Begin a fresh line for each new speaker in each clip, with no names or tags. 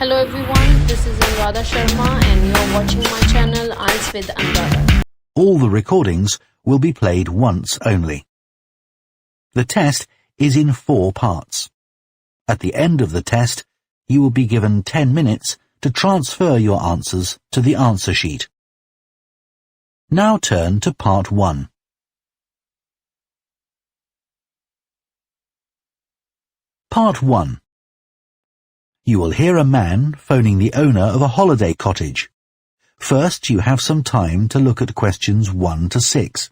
Hello everyone, this is ANURADHA Sharma and you're watching my channel IELTS with ANURADHA.
All the recordings will be played once only. The test is in 4 parts. At the end of the test, you will be given 10 minutes to transfer your answers to the answer sheet. Now turn to part 1. Part 1. You will hear a man phoning the owner of a holiday cottage. First, you have some time to look at questions 1 to 6.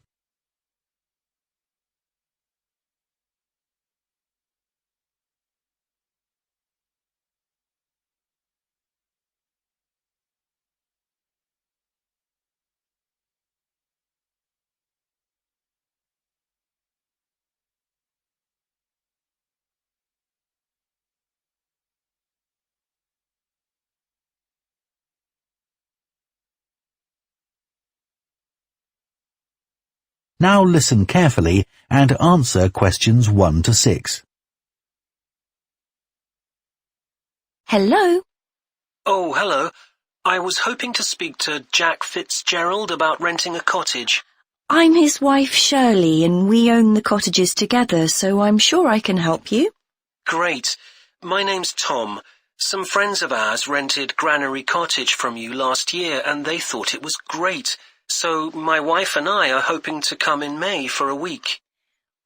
Now listen carefully and answer questions 1 to 6.
Hello?
Oh, hello. I was hoping to speak to Jack Fitzgerald about renting a cottage.
I'm his wife Shirley and we own the cottages together, so I'm sure I can help you.
Great. My name's Tom. Some friends of ours rented Granary Cottage from you last year and they thought it was great. So my wife and I are hoping to come in May for a week.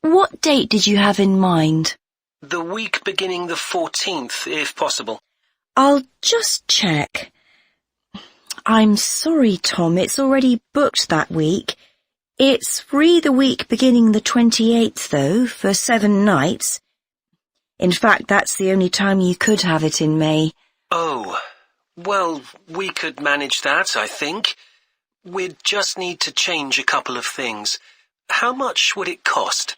What date did you have in mind?
The week beginning the 14th, if possible.
I'll just check. I'm sorry, Tom, it's already booked that week. It's free the week beginning the 28th, though, for 7 nights. In fact, that's the only time you could have it in May.
Oh, well, we could manage that, I think. We'd just need to change a couple of things. How much would it cost?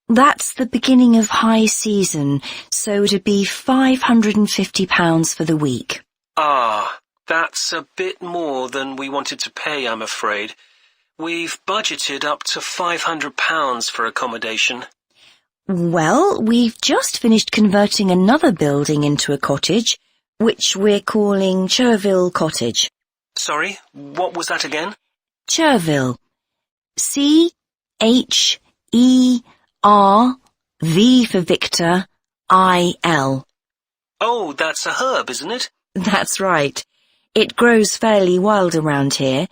That's the beginning of high season, so it'd be £550 for the week.
Ah, that's a bit more than we wanted to pay, I'm afraid. We've budgeted up to £500 for accommodation.
Well, we've just finished converting another building into a cottage, which we're calling Cherville Cottage.
Sorry, what was that again?
Cherville. C-H-E-R-V for Victor, I-L.
Oh, that's a herb, isn't it?
That's right. It grows fairly wild around here.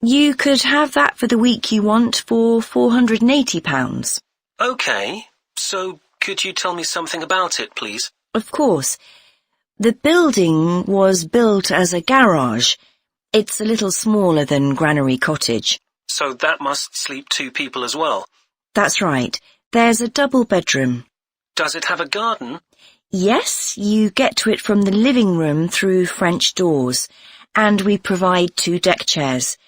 You could have that for the week you want for £480.
Okay, so could you tell me something about it, please?
Of course. The building was built as a garage. It's a little smaller than Granary Cottage.
So that must sleep 2 people as well?
That's right. There's a double bedroom.
Does it have a garden?
Yes, you get to it from the living room through French doors, and we provide 2 deck chairs.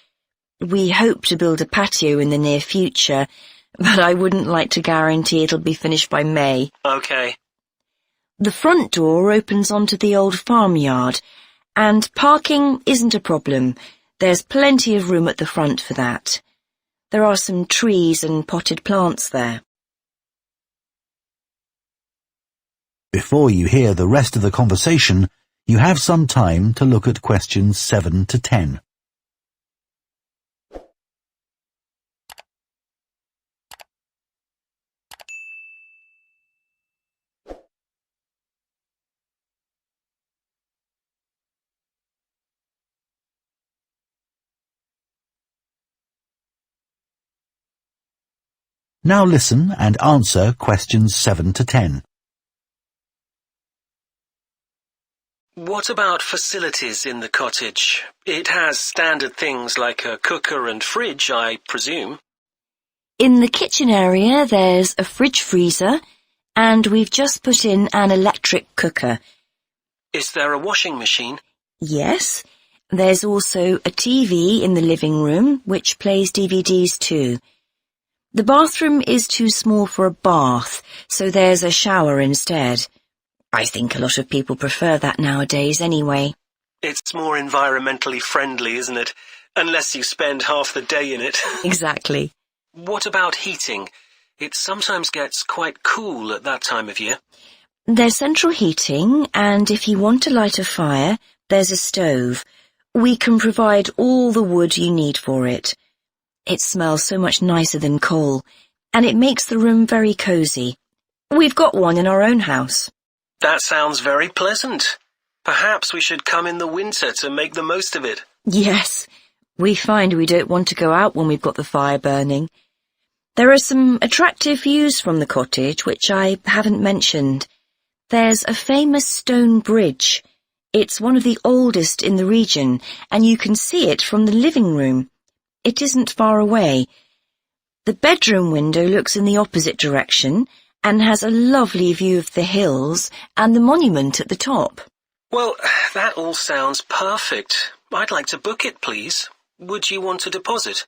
We hope to build a patio in the near future, but I wouldn't like to guarantee it'll be finished by May.
Okay.
The front door opens onto the old farmyard, and parking isn't a problem. There's plenty of room at the front for that. There are some trees and potted plants there.
Before you hear the rest of the conversation, you have some time to look at questions 7 to 10. Now listen and answer questions 7 to 10.
What about facilities in the cottage? It has standard things like a cooker and fridge, I presume.
In the kitchen area, there's a fridge freezer, and we've just put in an electric cooker.
Is there a washing machine?
Yes. There's also a TV in the living room, which plays DVDs too. The bathroom is too small for a bath, so there's a shower instead. I think a lot of people prefer that nowadays anyway.
It's more environmentally friendly, isn't it? Unless you spend half the day in it.
Exactly.
What about heating? It sometimes gets quite cool at that time of year.
There's central heating, and if you want to light a fire, there's a stove. We can provide all the wood you need for it. It smells so much nicer than coal, and it makes the room very cosy. We've got one in our own house.
That sounds very pleasant. Perhaps we should come in the winter to make the most of it.
Yes, we find we don't want to go out when we've got the fire burning. There are some attractive views from the cottage which I haven't mentioned. There's a famous stone bridge. It's one of the oldest in the region, and you can see it from the living room. It isn't far away. The bedroom window looks in the opposite direction and has a lovely view of the hills and the monument at the top.
Well, that all sounds perfect. I'd like to book it, please. Would you want a deposit?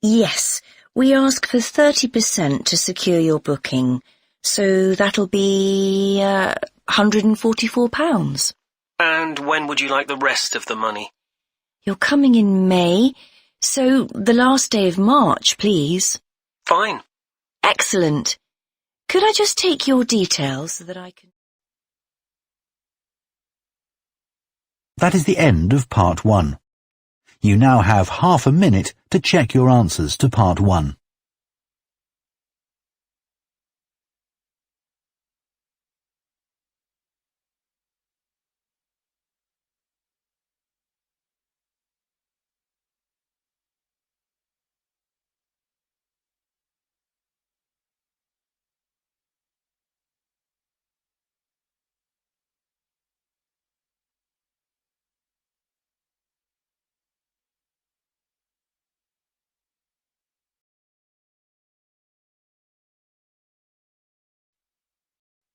Yes, we ask for 30% to secure your booking, so that'll be £144.
And when would you like the rest of the money?
You're coming in May, so the last day of March, please.
Fine.
Excellent. Could I just take your details so that I can...
That is the end of Part 1. You now have half a minute to check your answers to Part 1.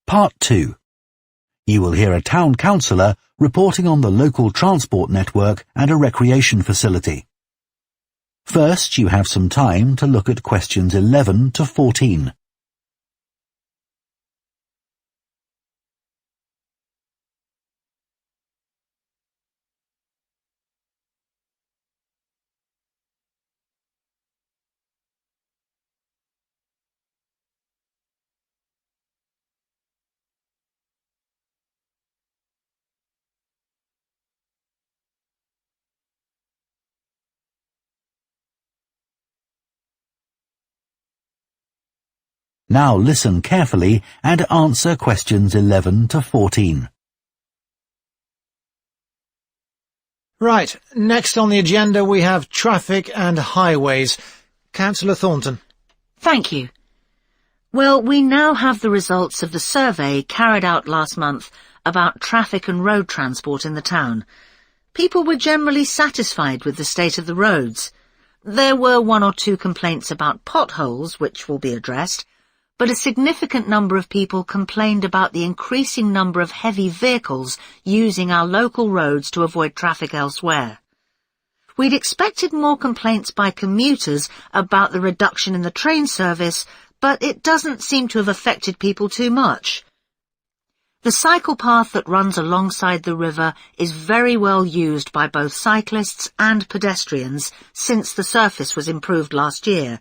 Part 2. You will hear a town councillor reporting on the local transport network and a recreation facility. First, you have some time to look at questions 11 to 14. Now listen carefully and answer questions 11 to 14.
Right, next on the agenda we have traffic and highways. Councillor Thornton.
Thank you. Well, we now have the results of the survey carried out last month about traffic and road transport in the town. People were generally satisfied with the state of the roads. There were 1 or 2 complaints about potholes, which will be addressed, but a significant number of people complained about the increasing number of heavy vehicles using our local roads to avoid traffic elsewhere. We'd expected more complaints by commuters about the reduction in the train service, but it doesn't seem to have affected people too much. The cycle path that runs alongside the river is very well used by both cyclists and pedestrians since the surface was improved last year.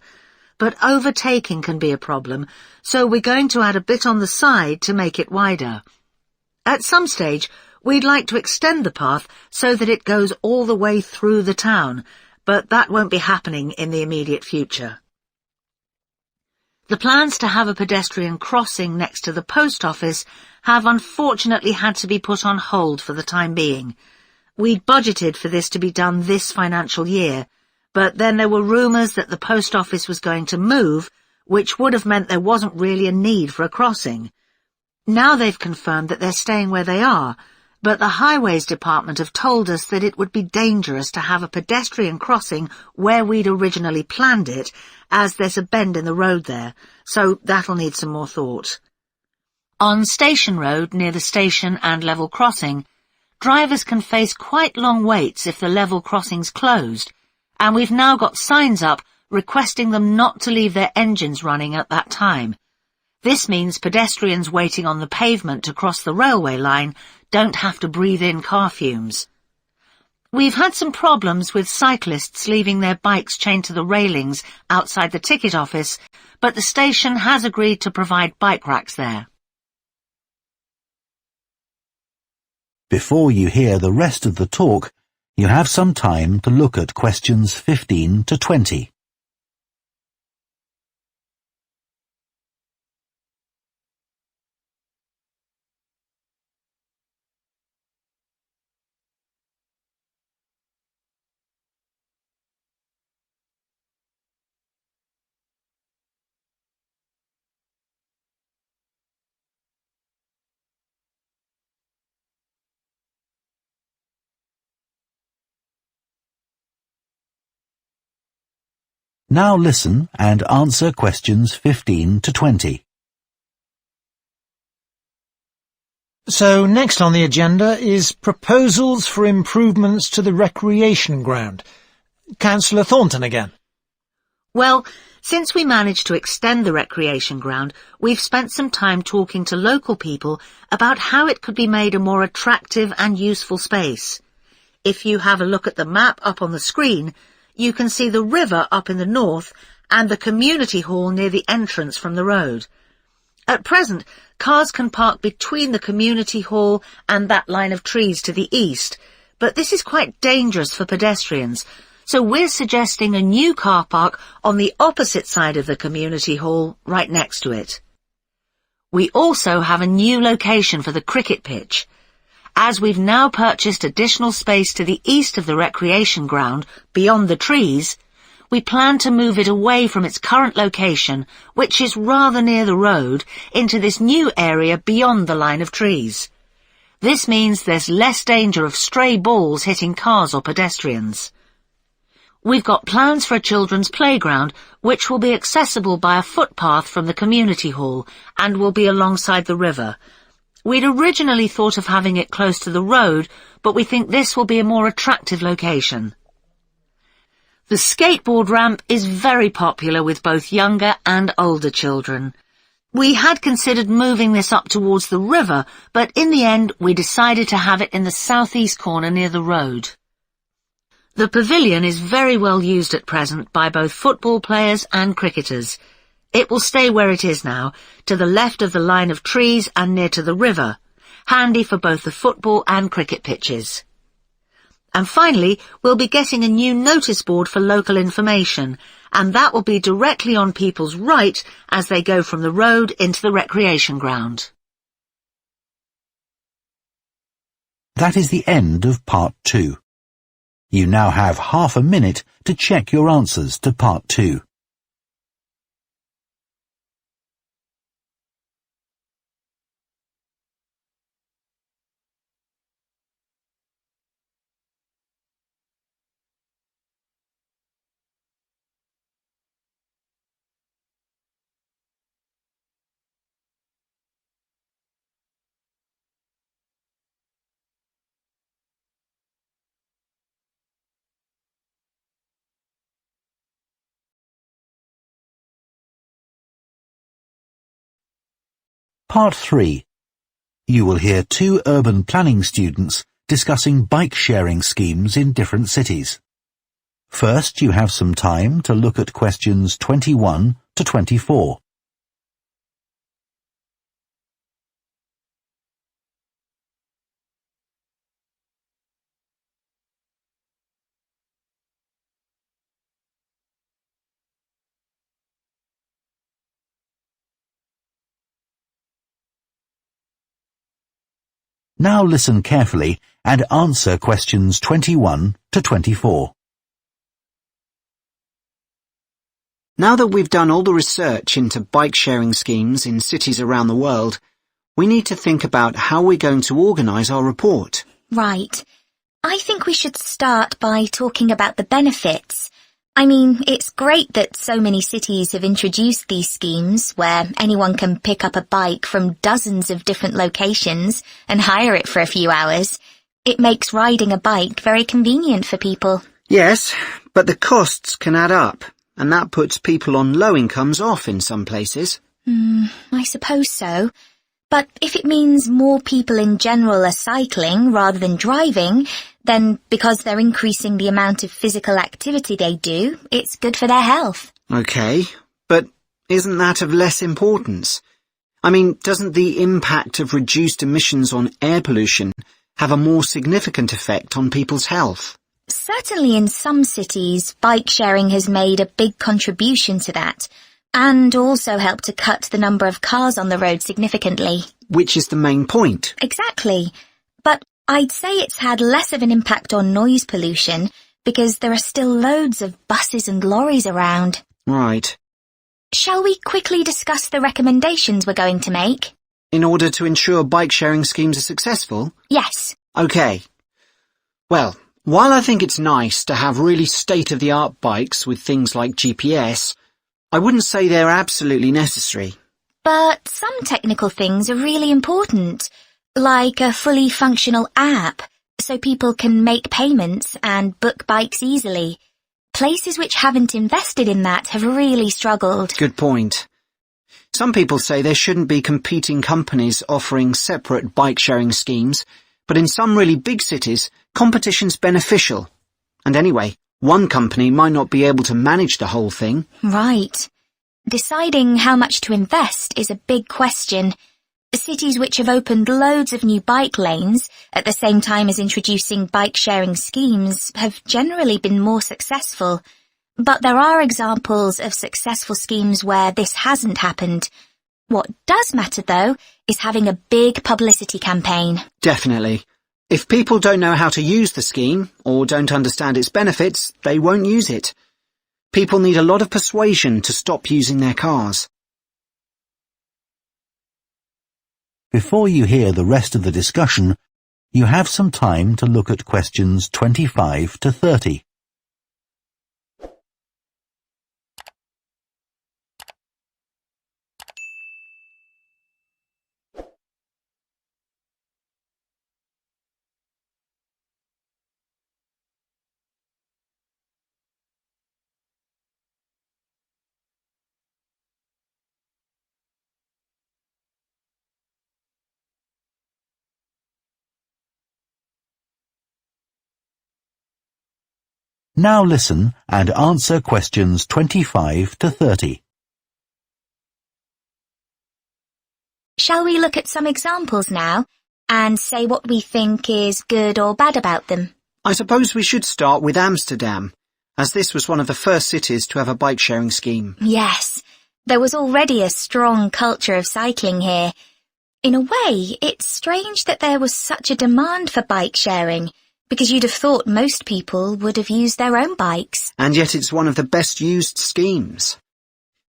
But overtaking can be a problem, so we're going to add a bit on the side to make it wider. At some stage, we'd like to extend the path so that it goes all the way through the town, but that won't be happening in the immediate future. The plans to have a pedestrian crossing next to the post office have unfortunately had to be put on hold for the time being. We'd budgeted for this to be done this financial year, but then there were rumours that the post office was going to move, which would have meant there wasn't really a need for a crossing. Now they've confirmed that they're staying where they are, but the Highways Department have told us that it would be dangerous to have a pedestrian crossing where we'd originally planned it, as there's a bend in the road there, so that'll need some more thought. On Station Road, near the station and level crossing, drivers can face quite long waits if the level crossing's closed, and we've now got signs up requesting them not to leave their engines running at that time. This means pedestrians waiting on the pavement to cross the railway line don't have to breathe in car fumes. We've had some problems with cyclists leaving their bikes chained to the railings outside the ticket office, but the station has agreed to provide bike racks there.
Before you hear the rest of the talk, you have some time to look at questions 15 to 20. Now listen and answer questions 15 to 20.
So next on the agenda is proposals for improvements to the recreation ground. Councillor Thornton again.
Well, since we managed to extend the recreation ground, we've spent some time talking to local people about how it could be made a more attractive and useful space. If you have a look at the map up on the screen, you can see the river up in the north and the community hall near the entrance from the road. At present, cars can park between the community hall and that line of trees to the east, but this is quite dangerous for pedestrians, so we're suggesting a new car park on the opposite side of the community hall, right next to it. We also have a new location for the cricket pitch. As we've now purchased additional space to the east of the recreation ground, beyond the trees, we plan to move it away from its current location, which is rather near the road, into this new area beyond the line of trees. This means there's less danger of stray balls hitting cars or pedestrians. We've got plans for a children's playground, which will be accessible by a footpath from the community hall and will be alongside the river. We'd originally thought of having it close to the road, but we think this will be a more attractive location. The skateboard ramp is very popular with both younger and older children. We had considered moving this up towards the river, but in the end we decided to have it in the southeast corner near the road. The pavilion is very well used at present by both football players and cricketers. It will stay where it is now, to the left of the line of trees and near to the river, handy for both the football and cricket pitches. And finally, we'll be getting a new notice board for local information, and that will be directly on people's right as they go from the road into the recreation ground.
That is the end of part 2. You now have half a minute to check your answers to part 2. Part 3. You will hear 2 urban planning students discussing bike-sharing schemes in different cities. First, you have some time to look at questions 21 to 24. Now listen carefully and answer questions 21 to 24.
Now that we've done all the research into bike-sharing schemes in cities around the world, we need to think about how we're going to organise our report.
Right. I think we should start by talking about the benefits. I mean, it's great that so many cities have introduced these schemes where anyone can pick up a bike from dozens of different locations and hire it for a few hours. It makes riding a bike very convenient for people.
Yes, but the costs can add up, and that puts people on low incomes off in some places.
I suppose so. But if it means more people in general are cycling rather than driving, then because they're increasing the amount of physical activity they do, it's good for their health.
OK, but isn't that of less importance? I mean, doesn't the impact of reduced emissions on air pollution have a more significant effect on people's health?
Certainly in some cities, bike sharing has made a big contribution to that, and also helped to cut the number of cars on the road significantly.
Which is the main point.
Exactly. But I'd say it's had less of an impact on noise pollution because there are still loads of buses and lorries around.
Right.
Shall we quickly discuss the recommendations we're going to make?
In order to ensure bike sharing schemes are successful?
Yes.
Okay. Well, while I think it's nice to have really state-of-the-art bikes with things like GPS, I wouldn't say they're absolutely necessary.
But some technical things are really important, like a fully functional app, so people can make payments and book bikes easily. Places which haven't invested in that have really struggled.
Good point. Some people say there shouldn't be competing companies offering separate bike-sharing schemes, but in some really big cities, competition's beneficial. And anyway, one company might not be able to manage the whole thing.
Right. Deciding how much to invest is a big question. Cities which have opened loads of new bike lanes at the same time as introducing bike-sharing schemes have generally been more successful. But there are examples of successful schemes where this hasn't happened. What does matter, though, is having a big publicity campaign.
Definitely. If people don't know how to use the scheme, or don't understand its benefits, they won't use it. People need a lot of persuasion to stop using their cars.
Before you hear the rest of the discussion, you have some time to look at questions 25 to 30. Now listen and answer questions 25 to 30.
Shall we look at some examples now and say what we think is good or bad about them?
I suppose we should start with Amsterdam, as this was one of the first cities to have a bike-sharing scheme.
Yes, there was already a strong culture of cycling here. In a way, it's strange that there was such a demand for bike sharing, because you'd have thought most people would have used their own bikes.
And yet it's one of the best used schemes.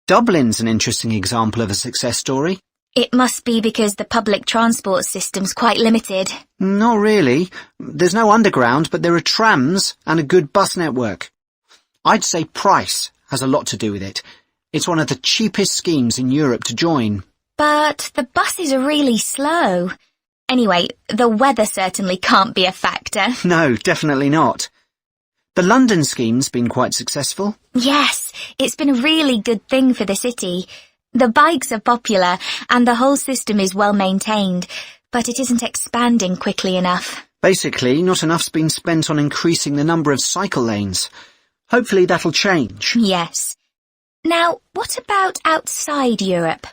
Dublin's an interesting example of a success story.
It must be because the public transport system's quite limited.
Not really. There's no underground, but there are trams and a good bus network. I'd say price has a lot to do with it. It's one of the cheapest schemes in Europe to join.
But the buses are really slow. Anyway, the weather certainly can't be a factor.
No, definitely not. The London scheme's been quite successful.
Yes, it's been a really good thing for the city. The bikes are popular and the whole system is well maintained, but it isn't expanding quickly enough.
Basically, not enough's been spent on increasing the number of cycle lanes. Hopefully that'll change.
Yes. Now, what about outside Europe?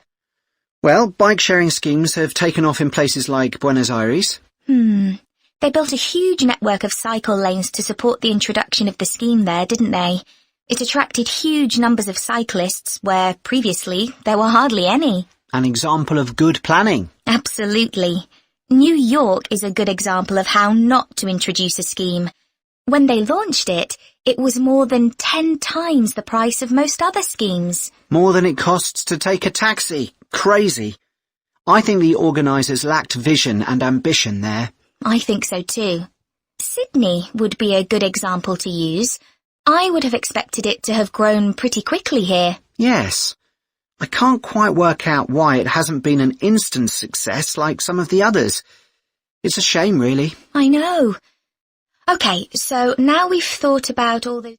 Well, bike-sharing schemes have taken off in places like Buenos Aires.
They built a huge network of cycle lanes to support the introduction of the scheme there, didn't they? It attracted huge numbers of cyclists where previously there were hardly any.
An example of good planning.
Absolutely. New York is a good example of how not to introduce a scheme. When they launched it, it was more than 10 times the price of most other schemes.
More than it costs to take a taxi. Crazy. I think the organisers lacked vision and ambition there.
I think so too. Sydney would be a good example to use. I would have expected it to have grown pretty quickly here.
Yes. I can't quite work out why it hasn't been an instant success like some of the others. It's a shame, really.
I know. OK, so now we've thought about all the...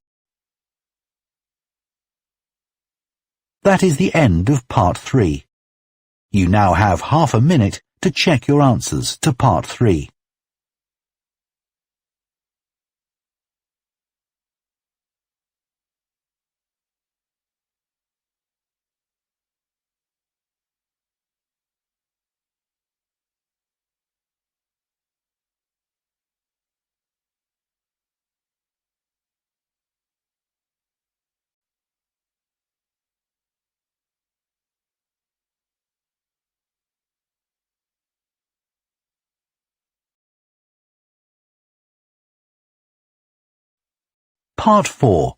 That is the end of part 3. You now have half a minute to check your answers to part 3. Part 4.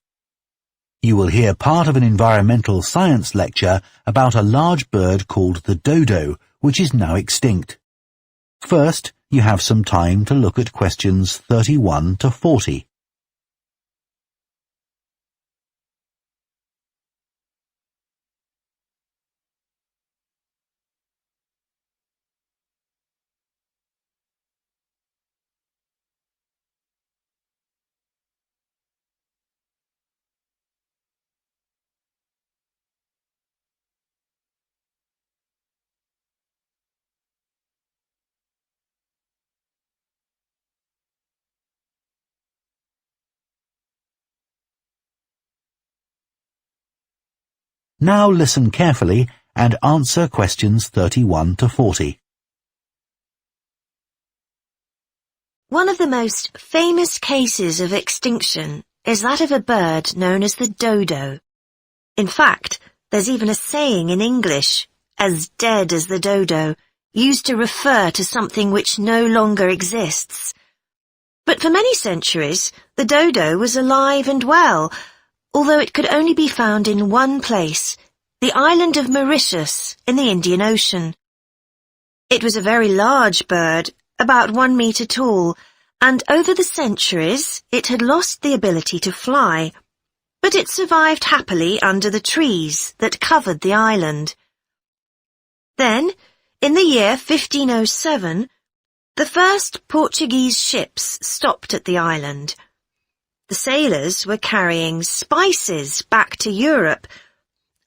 You will hear part of an environmental science lecture about a large bird called the dodo, which is now extinct. First, you have some time to look at questions 31 to 40. Now listen carefully and answer questions 31 to 40.
One of the most famous cases of extinction is that of a bird known as the dodo. In fact, there's even a saying in English, as dead as the dodo, used to refer to something which no longer exists. But for many centuries, the dodo was alive and well, although it could only be found in one place, the island of Mauritius in the Indian Ocean. It was a very large bird, about 1 metre tall, and over the centuries it had lost the ability to fly, but it survived happily under the trees that covered the island. Then, in the year 1507, the first Portuguese ships stopped at the island. The sailors were carrying spices back to Europe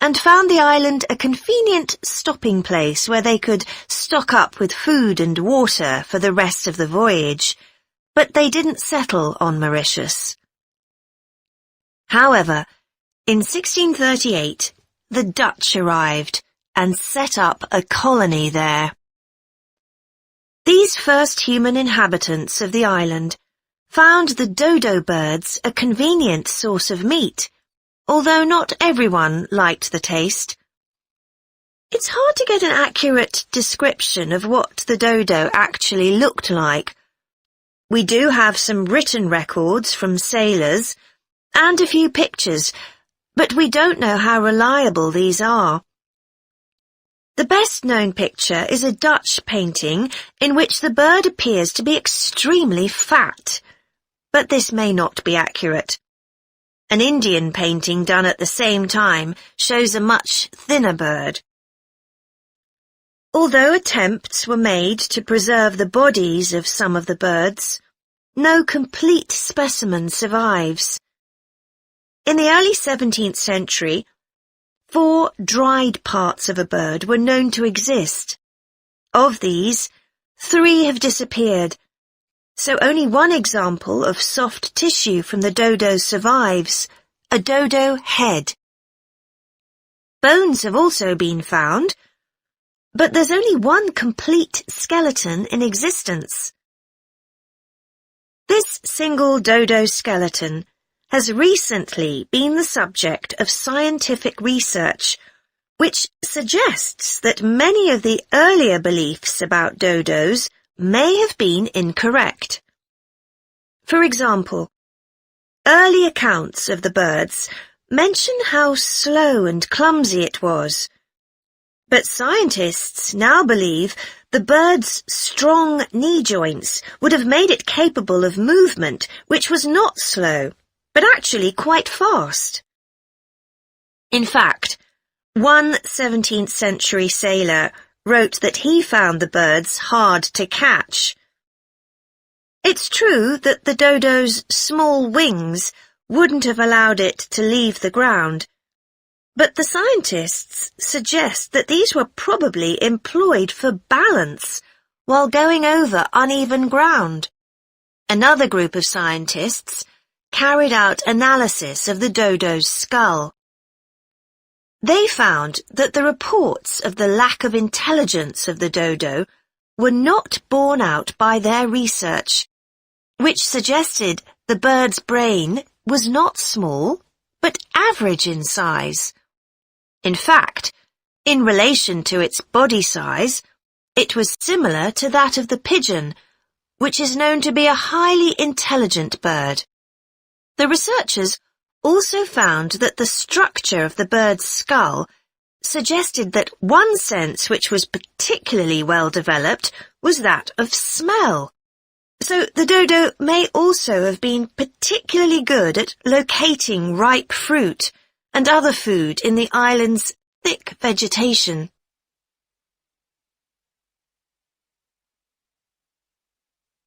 and found the island a convenient stopping place where they could stock up with food and water for the rest of the voyage, but they didn't settle on Mauritius. However, in 1638, the Dutch arrived and set up a colony there. These first human inhabitants of the island found the dodo birds a convenient source of meat, although not everyone liked the taste. It's hard to get an accurate description of what the dodo actually looked like. We do have some written records from sailors and a few pictures, but we don't know how reliable these are. The best-known picture is a Dutch painting in which the bird appears to be extremely fat, but this may not be accurate. An Indian painting done at the same time shows a much thinner bird. Although attempts were made to preserve the bodies of some of the birds, no complete specimen survives. In the early 17th century, 4 dried parts of a bird were known to exist. Of these, 3 have disappeared, so only one example of soft tissue from the dodo survives, a dodo head. Bones have also been found, but there's only one complete skeleton in existence. This single dodo skeleton has recently been the subject of scientific research, which suggests that many of the earlier beliefs about dodos may have been incorrect. For example, early accounts of the birds mention how slow and clumsy it was, but scientists now believe the bird's strong knee joints would have made it capable of movement which was not slow, but actually quite fast. In fact, one 17th century sailor wrote that he found the birds hard to catch. It's true that the dodo's small wings wouldn't have allowed it to leave the ground, but the scientists suggest that these were probably employed for balance while going over uneven ground. Another group of scientists carried out analysis of the dodo's skull. They found that the reports of the lack of intelligence of the dodo were not borne out by their research, which suggested the bird's brain was not small, but average in size. In fact, in relation to its body size, it was similar to that of the pigeon, which is known to be a highly intelligent bird. The researchers also found that the structure of the bird's skull suggested that one sense which was particularly well developed was that of smell. So the dodo may also have been particularly good at locating ripe fruit and other food in the island's thick vegetation.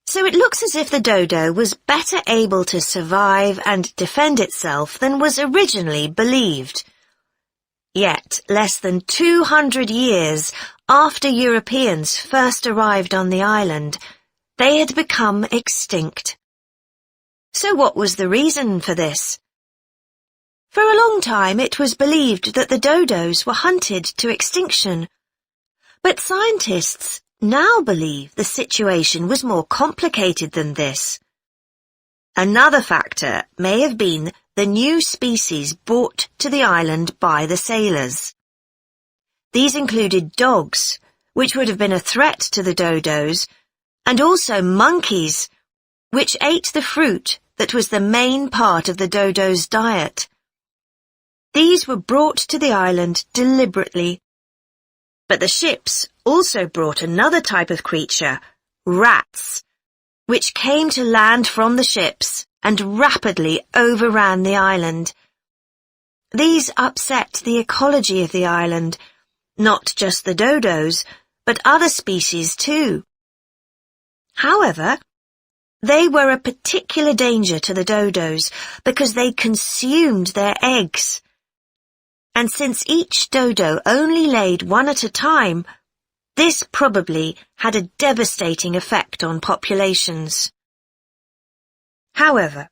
So it looks as if the dodo was better able to survive and defend itself than was originally believed. Yet, less than 200 years after Europeans first arrived on the island, they had become extinct. So what was the reason for this? For a long time it was believed that the dodos were hunted to extinction, but scientists now believe the situation was more complicated than this. Another factor may have been the new species brought to the island by the sailors. These included dogs, which would have been a threat to the dodos, and also monkeys, which ate the fruit that was the main part of the dodo's diet. These were brought to the island deliberately. But the ships also brought another type of creature, rats, which came to land from the ships and rapidly overran the island. These upset the ecology of the island, not just the dodos, but other species too. However, they were a particular danger to the dodos because they consumed their eggs. And since each dodo only laid one at a time, this probably had a devastating effect on populations. However,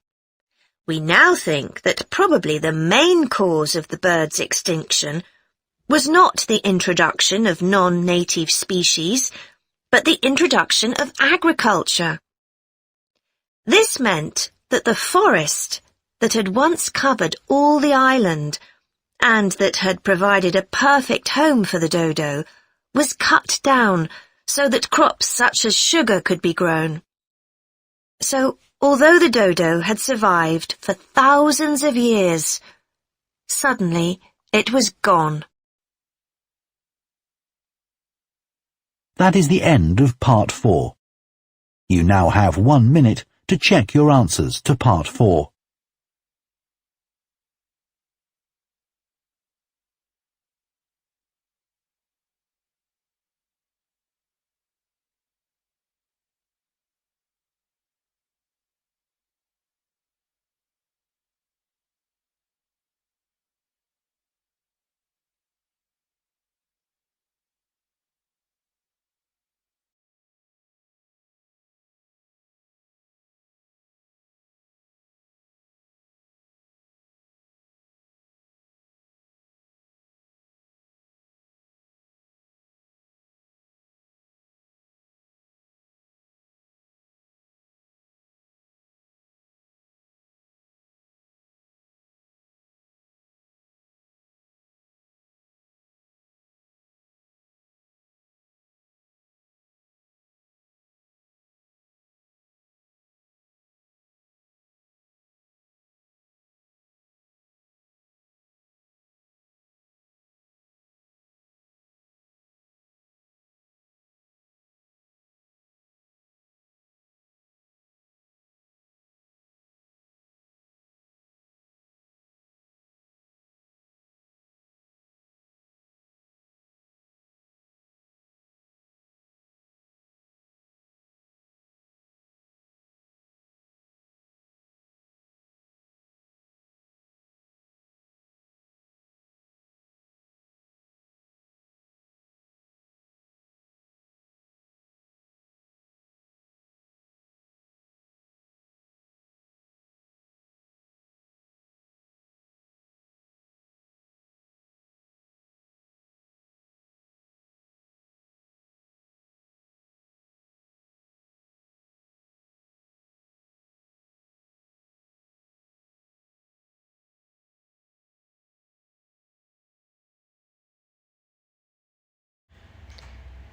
we now think that probably the main cause of the bird's extinction was not the introduction of non-native species, but the introduction of agriculture. This meant that the forest that had once covered all the island and that had provided a perfect home for the dodo was cut down so that crops such as sugar could be grown. So, although the dodo had survived for thousands of years, suddenly it was gone.
That is the end of Part 4. You now have 1 minute to check your answers to Part 4.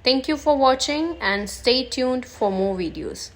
Thank you for watching and stay tuned for more videos.